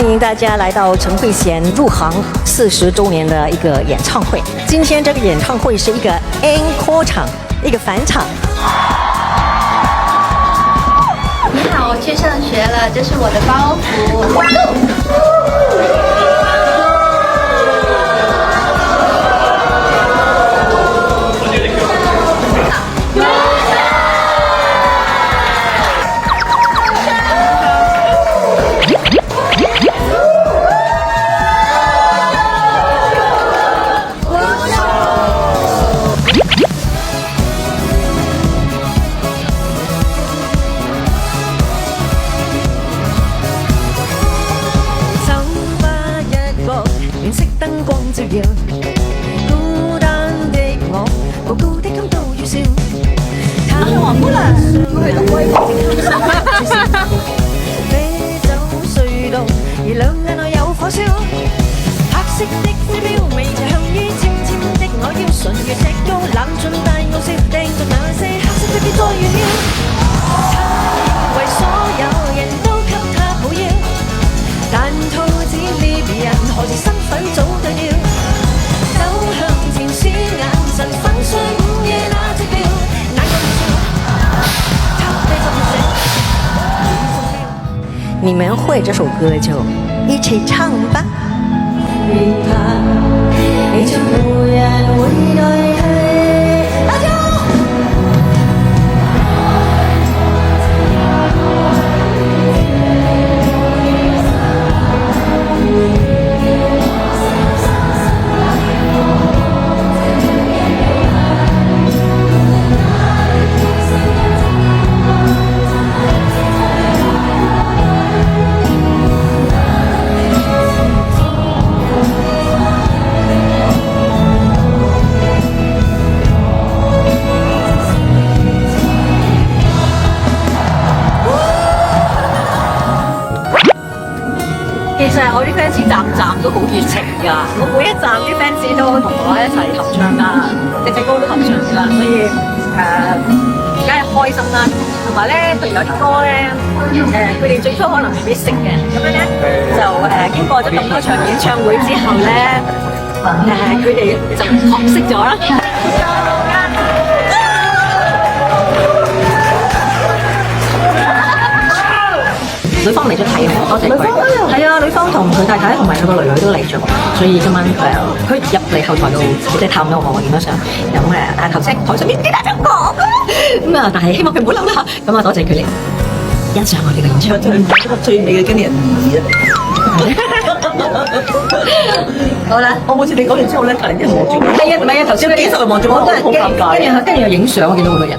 迎大家来到陈慧娴入行40周年的一个演唱会。今天这个演唱会是一个 encore 场，一个返场。你好，我去上学了，这是我的包袱。連熄燈光照耀，孤單的我，無辜的感到預兆。他話不能去到歸途，飛走隧道，而兩眼內有火燒。黑色的飛鏢未着向於尖尖的我腰，唇如石膏，冷峻大傲笑，掟着那些黑色飛鏢再炫耀。他以為所有人都給他抱腰，但兔子獵人何時身份早對調，走向前使眼神粉碎午夜那隻標，眼角笑，他背着這你們會這首歌就一起唱吧。別怕，你將無人會代替。大家。其實我啲 fans 站站都好熱情㗎，我每一站啲 fans 都同我一齊合唱㗎，隻歌都合唱㗎，所以梗係開心啦。同埋咧，譬如有啲歌咧，佢哋最初可能未必識嘅，咁樣咧就經過咗咁多場演唱會之後咧，佢哋就學識咗啦。女方嚟咗睇我，多謝佢。係啊，女方同佢太太同埋佢個女女都嚟咗，所以今晚佢入嚟後台度即係探咗我，影咗相。咁但係頭先台上面幾大張歌咁啊，但係希望佢唔好嬲啦。咁啊，多謝佢嚟欣賞我哋嘅演唱會。最美嘅經理人好啦，我每次你講完之後咧，隔離啲人望住我。係啊，頭先幾十人望住我，跟住又影相，我見到好多人。